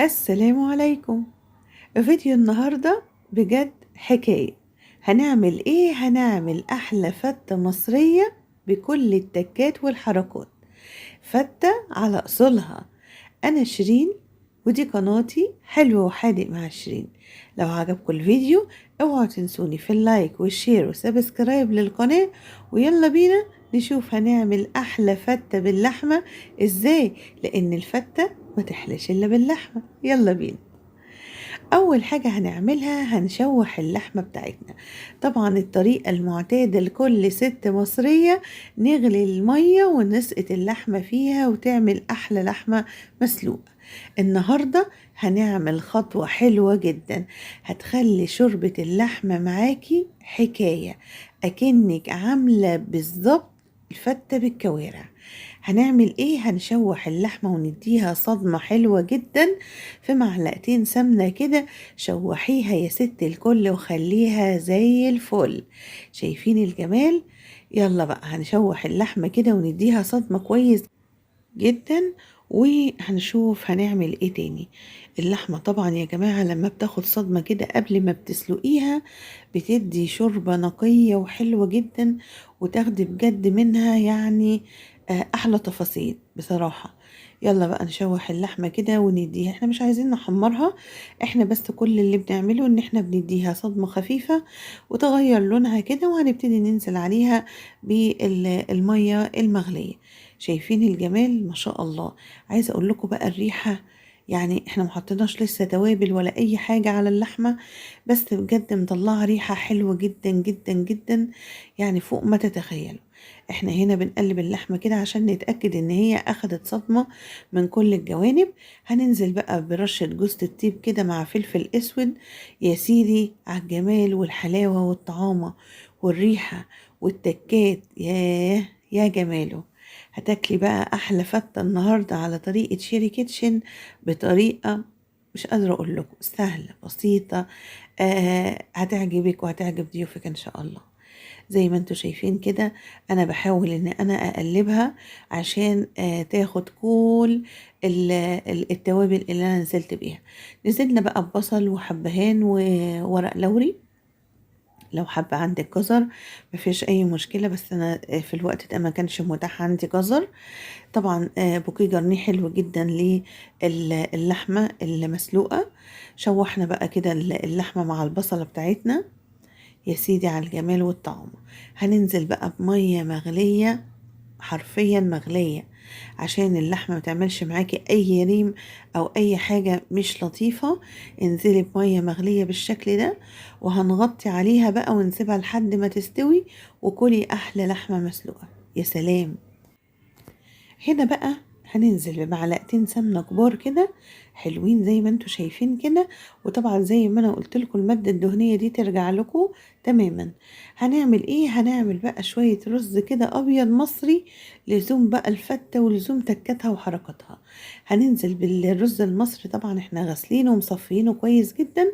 السلام عليكم. فيديو النهاردة بجد حكاية. هنعمل ايه؟ هنعمل احلى فتة مصرية بكل التكات والحركات، فتة على اصولها. انا شيرين ودي قناتي حلو وحادق مع شيرين. لو عجبكم الفيديو اوعوا تنسوني في اللايك والشير والسبسكرايب للقناة، ويلا بينا نشوف هنعمل احلى فتة باللحمة ازاي، لان الفتة ما تحلاش الا باللحمة. يلا بينا. أول حاجة هنعملها هنشوح اللحمة بتاعتنا. طبعا الطريقة المعتادة لكل ست مصرية، نغلي المية ونسقط اللحمة فيها وتعمل أحلى لحمة مسلوقة. النهاردة هنعمل خطوة حلوة جدا هتخلي شوربة اللحمة معاكي حكاية، أكنك عاملة بالظبط الفتة بالكوارع. هنعمل ايه؟ هنشوح اللحمة ونديها صدمة حلوة جدا في معلقتين سمنة كده. شوحيها يا ست الكل وخليها زي الفل. شايفين الجمال؟ يلا بقى هنشوح اللحمة كده ونديها صدمة كويس جدا، وهنشوف هنعمل ايه تاني. اللحمة طبعا يا جماعة لما بتاخد صدمة كده قبل ما بتسلقيها بتدي شوربة نقية وحلوة جدا، وتاخدي بجد منها يعني احلى تفاصيل بصراحة. يلا بقى نشوح اللحمة كده ونديها، احنا مش عايزين نحمرها، احنا بس كل اللي بنعمله ان احنا بنديها صدمة خفيفة وتغير لونها كده، وهنبتدي ننزل عليها بالمية المغلية. شايفين الجمال؟ ما شاء الله. عايزه اقول لكم بقى الريحه، يعني احنا ما حطيناش لسه توابل ولا اي حاجه على اللحمه، بس بجد مطلعه ريحه حلوه جدا جدا جدا، يعني فوق ما تتخيلوا. احنا هنا بنقلب اللحمه كده عشان نتاكد ان هي اخدت صدمه من كل الجوانب. هننزل بقى برشه جوز الطيب كده مع فلفل اسود. يا سيدي على الجمال والحلاوه والطعامه والريحه والتكات، يا جماله. هتاكلي بقى احلى فتة النهاردة على طريقة شيري كيتشن، بطريقة مش قادرة اقول لكم سهلة بسيطة. هتعجبك وهتعجب ضيوفك ان شاء الله. زي ما انتوا شايفين كده انا بحاول ان انا اقلبها عشان تاخد كل التوابل اللي انا نزلت بيها. نزلنا بقى ببصل وحبهان وورق لوري. لو حابة عندك جزر مفيش أي مشكلة، بس أنا في الوقت ده ما كانش متاح عندي جزر. طبعا بوكيه جرنيه حلو جدا للحمة المسلوقة. شوحنا بقى كده اللحمة مع البصلة بتاعتنا. يا سيدي على الجمال والطعم. هننزل بقى بمية مغلية، حرفيا مغلية، عشان اللحمة ما تعملش معاكي اي ريم او اي حاجة مش لطيفة. انزلي بمية مغلية بالشكل ده، وهنغطي عليها بقى ونسيبها لحد ما تستوي، وكلي احلى لحمة مسلوقة. يا سلام. هنا بقى هننزل بمعلقتين سمنة كبار كده حلوين زي ما انتوا شايفين كده، وطبعا زي ما انا قلت لكم المادة الدهنية دي ترجع لكم تماما. هنعمل ايه؟ هنعمل بقى شوية رز كده ابيض مصري، لزوم بقى الفتة ولزوم تكتها وحركتها. هننزل بالرز المصري، طبعا احنا غاسلينه ومصفينه كويس جدا.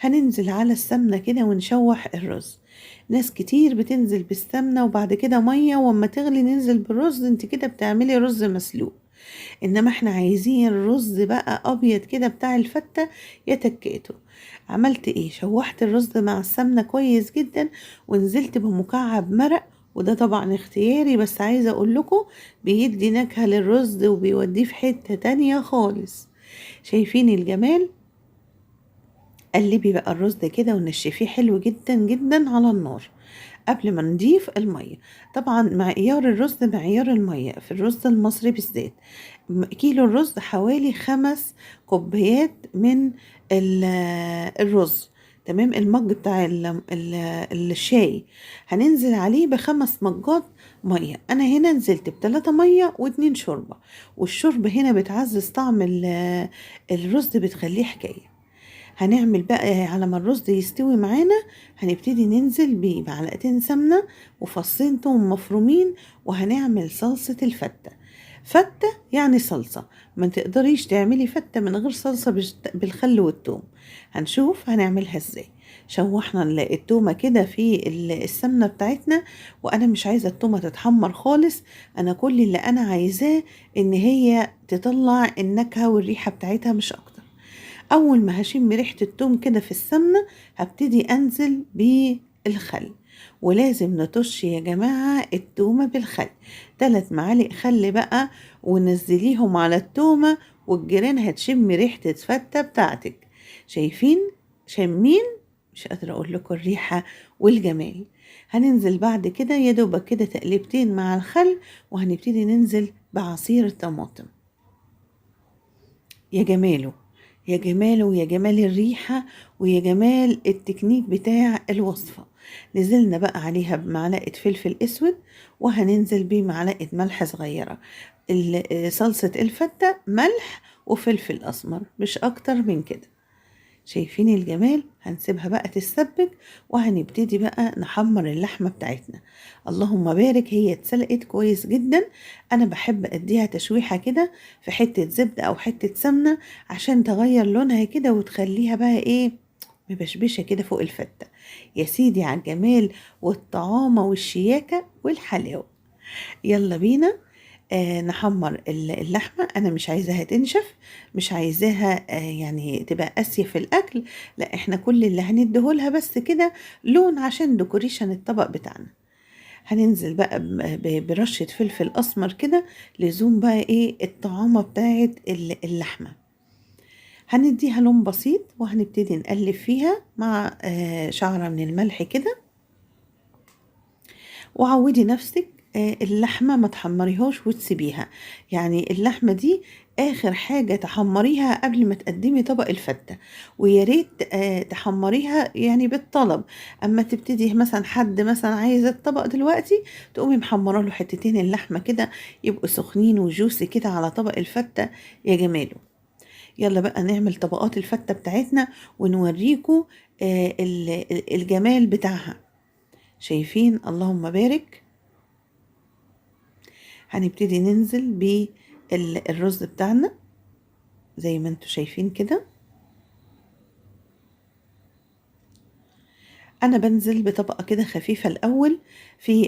هننزل على السمنة كده ونشوح الرز. ناس كتير بتنزل بالسمنة وبعد كده مية، واما تغلي ننزل بالرز، انت كده بتعملي رز مسلوق. انما احنا عايزين الرز بقى ابيض كده بتاع الفتة يتكيته. عملت ايه؟ شوحت الرز مع السمنة كويس جدا، ونزلت بمكعب مرق، وده طبعا اختياري، بس عايزة اقول لكم بيدي نكهة للرز وبيوديه في حتة تانية خالص. شايفين الجمال؟ قلبي بقى الرز ده كده ونشفيه حلو جدا جدا على النار قبل ما نضيف المية. طبعا معيار الرز معيار المية في الرز المصري بالذات. كيلو الرز حوالي 5 كوبايات من الرز. تمام. المج بتاع الشاي هننزل عليه ب5 مجات مية. انا هنا نزلت ب3 مية و2 شوربة، والشوربة هنا بتعزز طعم الرز، بتخليه حكاية. هنعمل بقى على ما الرز يستوي معانا، هنبتدي ننزل بمعلقتين سمنة وفصين توم مفرومين، وهنعمل صلصة الفتة. فتة يعني صلصة، ما تقدريش تعملي فتة من غير صلصة بالخل والثوم. هنشوف هنعملها ازاي. شوحنا التومة كده في السمنة بتاعتنا، وانا مش عايزة التومة تتحمر خالص. انا كل اللي انا عايزاه ان هي تطلع النكهة والريحة بتاعتها مش اكتر. اول ما هشم ريحة التوم كده في السمنة هبتدي انزل بالخل. ولازم نطش يا جماعة التومة بالخل، 3 معالق خل بقى، ونزليهم على التومة والجيران هتشم ريحة الفتة بتاعتك. شايفين؟ شامين؟ مش قادرة اقول لكم الريحة والجمال. هننزل بعد كده يا دوبك كده تقليبتين مع الخل، وهنبتدي ننزل بعصير الطماطم. يا جماله، يا جماله، يا جمال الريحة، ويا جمال التكنيك بتاع الوصفة. نزلنا بقى عليها بمعلقة فلفل اسود، وهننزل بمعلقة ملح صغيرة. صلصة الفتة ملح وفلفل اسمر، مش اكتر من كده. شايفين الجمال؟ هنسيبها بقى تتسبك، وهنبتدي بقى نحمر اللحمة بتاعتنا. اللهم بارك، هي اتسلقت كويس جدا. انا بحب اديها تشويحة كده في حتة زبدة او حتة سمنة عشان تغير لونها كده وتخليها بقى ايه، مبشبشة كده فوق الفتة. يا سيدي على الجمال والطعامة والشياكة والحلاوة. يلا بينا نحمر اللحمة. أنا مش عايزاها تنشف، مش عايزاها يعني تبقى قاسية في الأكل. لا، احنا كل اللي هنديهولها بس كده لون عشان ديكوريشن الطبق بتاعنا. هننزل بقى برشة فلفل أسمر كده لزوم بقى ايه الطعامة بتاعت اللحمة. هنديها لون بسيط، وهنبتدي نقلب فيها مع شعرة من الملح كده. وعودي نفسك اللحمة ما تحمريهاش وتسيبيها، يعني اللحمة دي آخر حاجة تحمريها قبل ما تقدمي طبق الفتة. ويا ريت تحمريها يعني بالطلب. أما تبتدي مثلا حد مثلا عايز الطبق دلوقتي، تقومي محمرة له حتتين اللحمة كده يبقوا سخنين وجوسي كده على طبق الفتة. يا جماله. يلا بقى نعمل طبقات الفتة بتاعتنا ونوريكم الجمال بتاعها. شايفين؟ اللهم بارك. هنبتدي ننزل بالرز بتاعنا زي ما انتوا شايفين كده. انا بنزل بطبقة كده خفيفة الاول في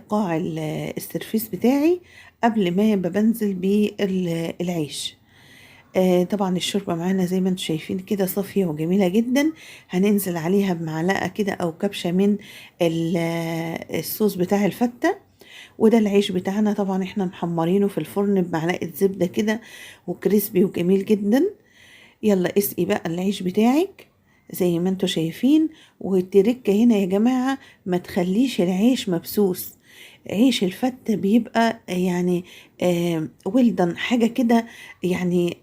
قاع السرفيس بتاعي قبل ما بنزل بالعيش. طبعا الشوربة معانا زي ما انتوا شايفين كده صافية وجميلة جدا. هننزل عليها بمعلقة كده او كبشة من الصوص بتاع الفتة. وده العيش بتاعنا، طبعا احنا محمرينه في الفرن بمعلقة زبدة كده وكريسبي وجميل جدا. يلا اسقي بقى العيش بتاعك زي ما انتوا شايفين. والتركة هنا يا جماعة، ما تخليش العيش مبسوس. عيش الفتة بيبقى يعني ولدن حاجة كده، يعني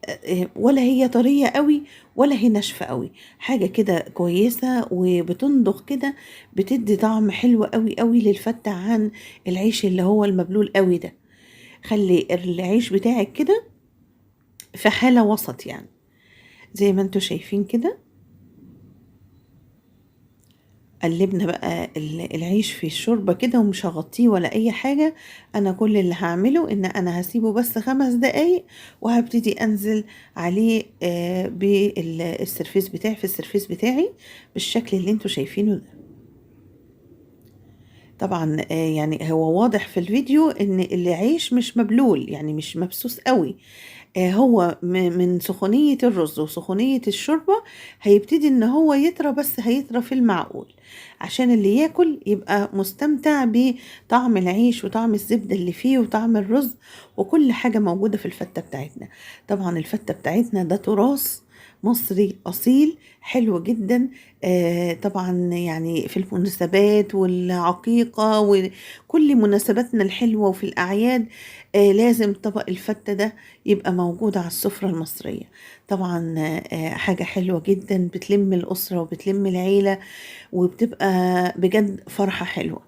ولا هي طرية قوي ولا هي ناشفة قوي، حاجة كده كويسة وبتنضغ كده، بتدي طعم حلو قوي قوي للفتة عن العيش اللي هو المبلول قوي ده. خلي العيش بتاعك كده في حالة وسط يعني زي ما انتوا شايفين كده. قلبنا بقى العيش في الشوربة كده ومش هغطيه ولا اي حاجة. انا كل اللي هعمله ان انا هسيبه بس 5 دقايق، وهبتدي انزل عليه بالسرفيس بتاعي في السرفيس بتاعي بالشكل اللي انتوا شايفينه ده. طبعا يعني هو واضح في الفيديو ان العيش مش مبلول، يعني مش مبسوس قوي. هو من سخونية الرز وسخونية الشوربة هيبتدي ان هو يطرى، بس هيطرى في المعقول عشان اللي ياكل يبقى مستمتع بطعم العيش وطعم الزبدة اللي فيه وطعم الرز وكل حاجة موجودة في الفتة بتاعتنا. طبعا الفتة بتاعتنا ده تراث مصري أصيل حلو جدا. طبعا يعني في المناسبات والعقيقة وكل مناسباتنا الحلوة وفي الأعياد لازم طبق الفتة ده يبقى موجود على السفرة المصرية. طبعا حاجة حلوة جدا، بتلم الأسرة وبتلم العيلة وبتبقى بجد فرحة حلوة.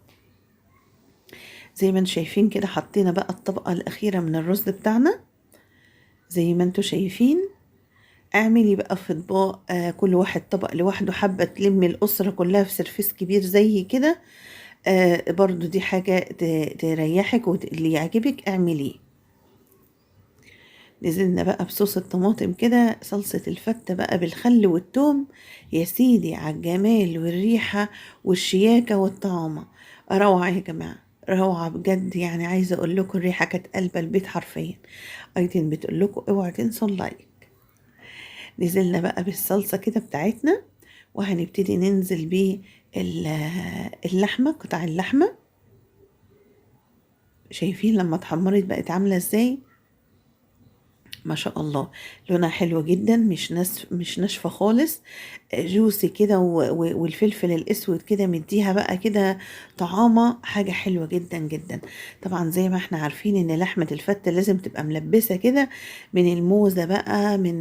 زي ما انتم شايفين كده حطينا بقى الطبقة الأخيرة من الرز بتاعنا زي ما انتم شايفين. اعملي بقى في اطباق كل واحد طبق لوحده، حابة تلمي الأسرة كلها في سرفيس كبير زي كده. برضو دي حاجة تريحك واللي يعجبك اعمليه. نزلنا بقى بصوص الطماطم كده، صلصة الفتة بقى بالخل والثوم. يا سيدي على الجمال والريحة والشياكة والطعامة. روعة يا جماعة، روعة بجد. يعني عايزة اقول لكم الريحة كانت قلب البيت حرفيا. ايتين بتقول لكم اوعوا تنسوا اللايك. نزلنا بقى بالصلصة كده بتاعتنا، وهنبتدي ننزل اللحمة، قطع اللحمة. شايفين لما اتحمرت بقت عاملة ازاي؟ ما شاء الله، لونها حلو جدا، مش ناشفة خالص، جوسي كده، والفلفل الاسود كده مديها بقى كده طعامة، حاجة حلوة جدا جدا. طبعا زي ما احنا عارفين ان لحمة الفتة لازم تبقى ملبسة كده من الموزة بقى، من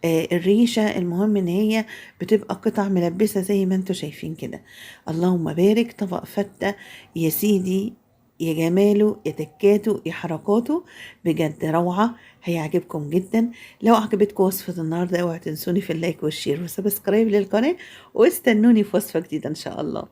الريشة، المهم ان هي بتبقى قطع ملبسة زي ما انتوا شايفين كده. اللهم بارك، طبق فتة يا سيدي، يا جماله، يا تكاته، يا حركاته، بجد روعة، هيعجبكم جدا. لو عجبتكم وصفة النهاردة اوعوا تنسوني في اللايك والشير والسبسكرايب للقناة، واستنوني في وصفة جديدة ان شاء الله.